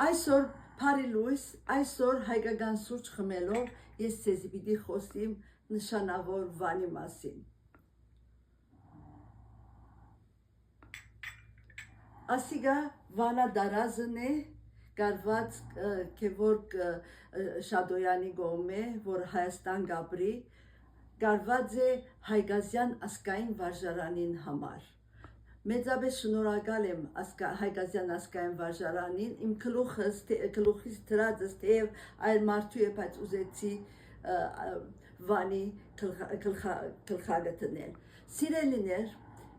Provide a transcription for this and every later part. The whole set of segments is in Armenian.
Այսօր Փարի լույս, այսօր հայկական սուրճ խմելով ես ձեզ պիտի խոսիմ նշանավոր Վանի մասին։ Ասիգա Վանա դարազն է, կարված Գևորգ Շադոյանի գոմե, որ Հայաստան գաբրի, կարված է Հայգազյան ասկային վարժարանին համար։ Մեծապես շնորհակալ եմ Հայգազյան ասկային վարժարանին, իմ գլուխից դրածս թեև այլ մարդու է, բայց ուզեցի Վանի գլխագտնել։ Սիրելիներ,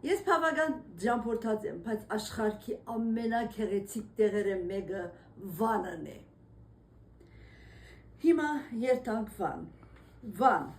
ես բավական ճամփորդած եմ, բայց աշխարհի ամենագեղեցիկ տեղերը մեկը Վանն է։ Հիմա երթանք Վան։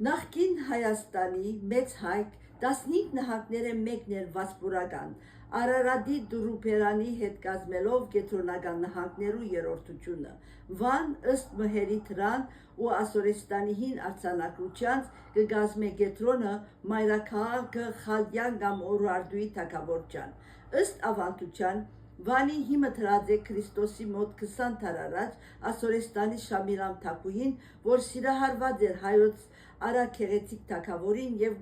Նախկին Հայաստանի մեծ հայք 15 նահանգները մեկն էր Վասպուրական, Արարատի Դուրուբերանի հետ կազմելով կենտրոնական նահանգներու երրորդությունը։ Վան ըստ մհերի թրան ու Ասորեստանի հին արձանագրությանց կգազմե կենտրոնը մայրաքաղաքը Խալդյան կամ Օրարդուի թագավորության։ Ըստ ավանդության Վանի հիմը դրած է Քրիստոսի մոտ 20 դար առաջ Ասորեստանի Շամիրամ թագուհին, որ սիրահարված էր հայոց արագեղեցիկ թագավորին եւ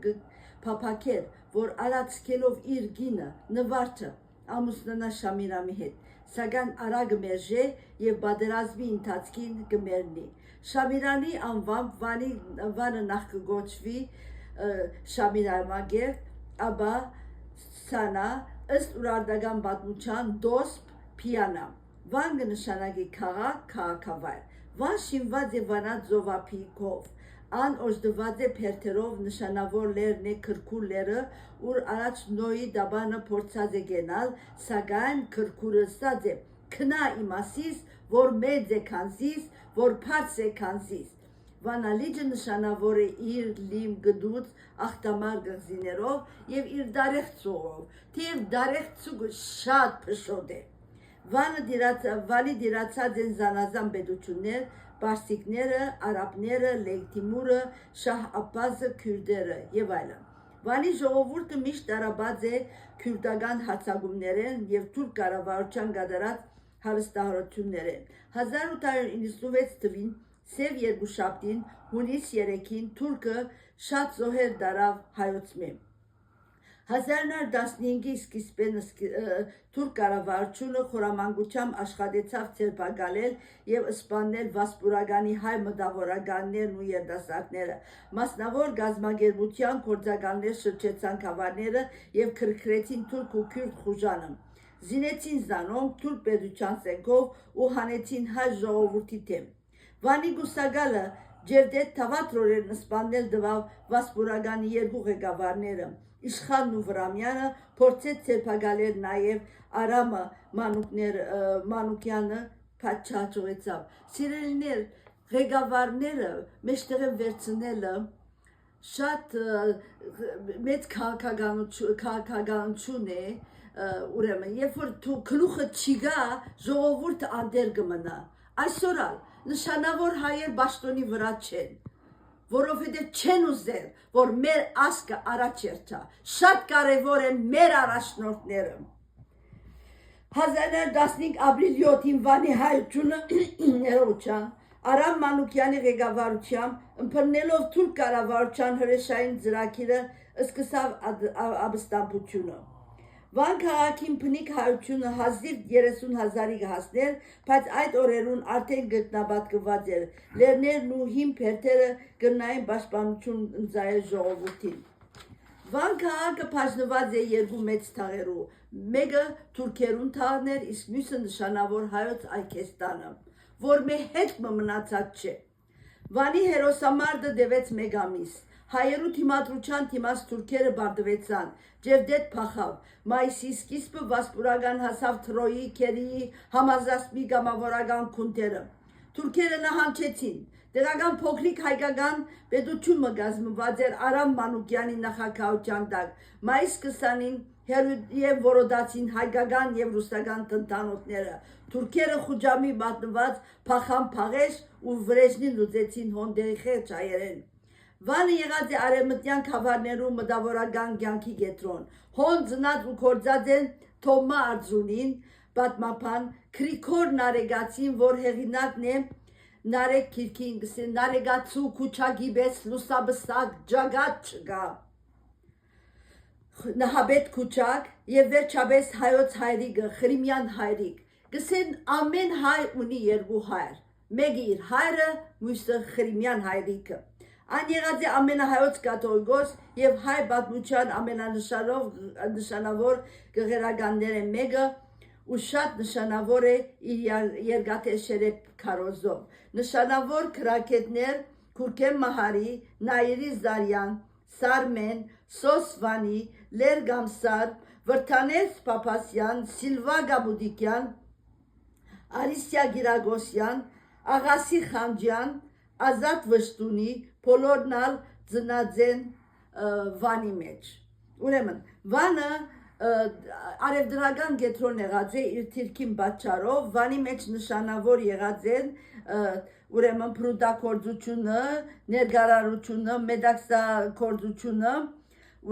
փափակեր, որ արածքելով իր գինը նվարդը ամուսնանա Շամիրամի հետ, սակայն արագ մերժե եւ բادرազմի ընթացքին կմեռնի։ Շամիրամի անվամբ Վանը նախ կգոչվի Շամիրամագեր, ապա Սանա, ըստ ուրարտական պատմության Դոսպ Փիանա։ Վան կնշանակի քաղաք, քաղաքավայր։ Վան շինված է Վանա ծովափիքով, ան օժտված է փերթերով, նշանավոր լերն է Քրքուր լերը, ուր առաջ Նոյի դաբանը փորձած է գենալ, սակայն Քրքուրը ստած է քնա իմասիս, որ մեծ է քանզիս, որ փած է քանզիս։ Վանալիջը նշանավոր է իր լիմ գդուց ախտամար գղզիներով եւ իր դարեխ ծովով, թեև դարեխ ծուգը շատ փշոտ է։ Վանի դիրացած են զանազան պետություններ, պարսիկները, արաբները, Լեյթիմուրը, Շահ Աբբասը, քյուրդերը եւ այլն։ Վանի ժողովուրդը միշտ տարաբած է քյուրդական հարձակումներեն եւ թուրք կառավարության կատարած հարստահարություններեն։ 1896 թվին Սև երկուշաբթին հունիս 3-ին թուրքը շատ զոհեր դարավ հայոցմե։ 1915-ի սկիզբին թուրք կառավարությունը խորամանկությամբ աշխատեցավ ձերբակալել եւ սպանել Վասպուրականի հայ մտավորականներն ու երիտասարդները։ Մասնավոր գազագերբության գործականներ շրջեցան գավառները եւ քրքրեցին թուրք ու քյուրդ խուժանը։ Զինեցին զանոնք թուրք պետության ցենքով ու հանեցին հայ ժողովրդի դեմ։ Վանի գուսակալը Ջևդեթ Թավատրորեն սպանել դվավ Վասպուրականի երկու ղեկավարները։ Իշխանն ու Վրամյանը փորձեց ձերբակալել նաև Արամը Մանուկյանը, բայց չհաջողեցավ։ Սիրելիներ, ղեկավարները մեջտեղ վերցնելը շատ մեծ քաղաքականություն է, ուրեմն, երբ որ դու գլուխը չի գա, ժողովուրդը անդեր կմնա։ Այսօր նշանավոր հայեր պաշտոնի վրա չեն, որովհետև չեն ուզել, որ մեր ազգը առաջ երթա։ Շատ կարևոր են մեր առաջնորդները։ 1915 ապրիլ 7-ին Վանի հայությունը ներողության Արամ Մանուկյանի ղեկավարությամբ ըմբռնելով թուրք կառավարության հրեշային ծրագիրը սկսավ ապստամբությունը։ Վան քաղաքին բնիկ հայությունը հազիվ 30,000-ի հասներ, բայց այդ օրերուն արդեն գտնաբատկված էր, լերներն ու հին փերթերը կրնային պաշտպանություն ընծայել ժողովրդին։ Վան քաղաքը բաժնված է երկու մեծ թաղերու, մեկը թուրքերուն թաղն էր, իսկ մյուսը նշանավոր հայոց Այքեստանը, որ մեր հետ մնացած չէ։ Վանի հերոսամարտը տևեց մեկ ամիս։ Հայերու թիմադրության դիմաց թուրքերը բարձվեցան, Ջևդեթ փախավ։ Մայիսի սկիզբը Վասպուրական հասավ Թրոյի, Քերիի, Համազասպի գամավորական քունտերը։ Թուրքերը նահանջեցին։ Տեղական փոքրիկ հայկական պետությունը կազմված էր Արամ Մանուկյանի նախագահության տակ։ Մայիս 20-ին եւ որոդացին հայկական եւ ռուսական տնտանոթները։ Թուրքերը խուջամի մատնված փախան Փաղեշ ու Վրեժնին լուծեցին հոնդերի խեղճ հայերեն։ Վանը եղած է արևմտյան քավարներու մտավորական կյանքի կետրոն։ Հոն ծնած ու կործած են Թոմա Արձունին, պատմապան, Գրիգոր Նարեգացին, որ հեղինակն է Նարեկ քիրքին գսեն, Նարեգացու քուչագի բես լուսաբսակ ջագատ չգա։ Նահաբետ քուչակ եւ վերջապես հայոց հայրիկը Խրիմյան հայրիկ գսեն ամեն հայ ունի երկու հայր մեկը իր հայրը մյուսը Խրիմյան հայրիկը այն եղած է ամենահայոց կաթողիկոս եւ հայ պատմության ամենանշանավոր գեղարականները մեկը ու շատ նշանավոր է իր երկաթեշերե քարոզով նշանավոր քրակետներ Քուրքեմ Մահարի Նայիրի Զարյան Սարմեն, Սոսվանի, Լեր Գամսար, Վրթանես Պապասյան, Սիլվա Գաբուդիկյան, Արիսյա Գիրագոսյան, Աղասի Խանջյան, Ազատ Վշտունի, Փոլորնալ ծնածեն Վանի մեջ։ Ուրեմն, Վանը արևդրական կետրոն եղած է իր թիրքին պատճառով, Վանի մեջ նշանավոր եղած են ուրեմն պրուդակորձությունը, ներգարարությունը, մեդաքսակորձությունը,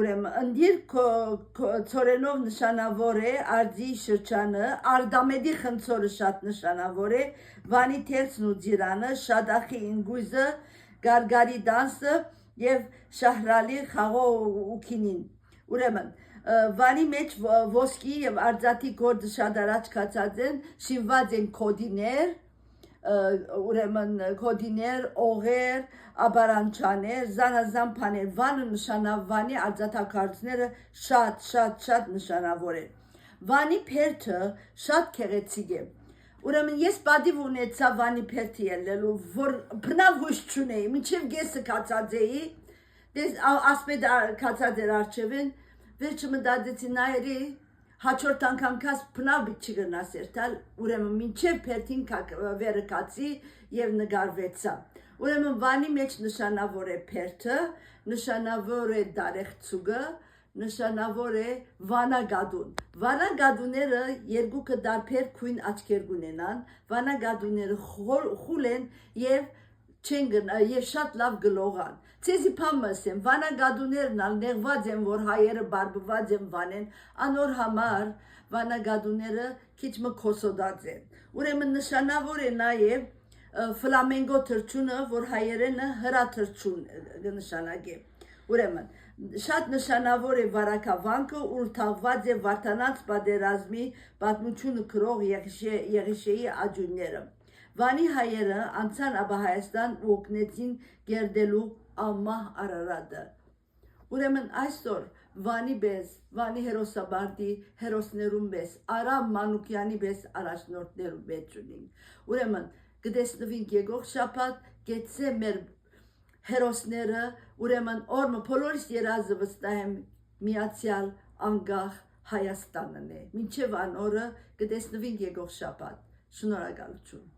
ուրեմն ընդիր ծորենով նշանավոր է արձի շրջանը, արդամեդի խնձորը շատ նշանավոր է, Վանի թերցն ու ձիրանը, Շադախի ինգույզը, Գարգարի դանսը և Շահրալի խաղո ու քինին, ուրեմն Վանի մեջ ոսկի և արձատի գործը շատ առաջ կացած են, շինված են կոդիներ, ուրեմն կոդիներ, օղեր, աբարանչաներ, զանազան բաներ, Վանը նշանավանի արձատակարգները շատ նշանավոր են։ Վանի փերթը շատ գեղեցիկ է։ Ուրեմն ես պատիվ ունեցա Վանի փերթի ելնելու, որ բնավ հույս չունեի, մինչև գեսը կացած էի, ասպետ կացած էր արջևին, վերջը մտածեցի նայերի հաջորդ անգամ կաս բնավ բիտ չգնաս երթալ, ուրեմն մինչև փերթին վերը կացի և նգարվեցա։ Ուրեմն Վանի մեջ նշանավոր է փերթը, նշանավոր է դարեղցուգը, նշանավոր է վանագադուն։ Վանագադուները երկուքը դարբեր քույն աչքեր ունենան, վանագադուները խուլ են և շատ լավ գլողան։ Ցեզի փամ ասեմ, վանագադուներն ալ նեղված են, որ հայերը բարբված են վանեն, անոր համար վանագադուները քիչ մը քոսոդած են։ Ուրեմն նշանավոր է նաև ֆլամենգո թռչունը, որ հայերենը հրա թռչուն նշանակե։ Ուրեմն շատ նշանավոր է վարակավանքը, ուր թաղված է Վարդանանց պատերազմի պատմությունը գրող Եղիշեի աջունները։ Վանի հայերը անցան Աբահայաստան ու օգնեցին գերդելու Ամահ Արարատը։ Ուրեմն այսօր Վանի պես, Վանի հերոսաբարդի հերոսներուն պես, Արամ Մանուկյանի պես առաջնորդներու մեջ ունենք։ Ուրեմն կտեսնվենք եկող շաբաթ, գեցե մեր հերոսները, ուրեմն օրը բոլորիս երազը վստահ եմ միացյալ անկախ Հայաստանն է։ Մինչև ան օրը կտեսնվենք եկող շաբաթ։ Շնորհակալություն։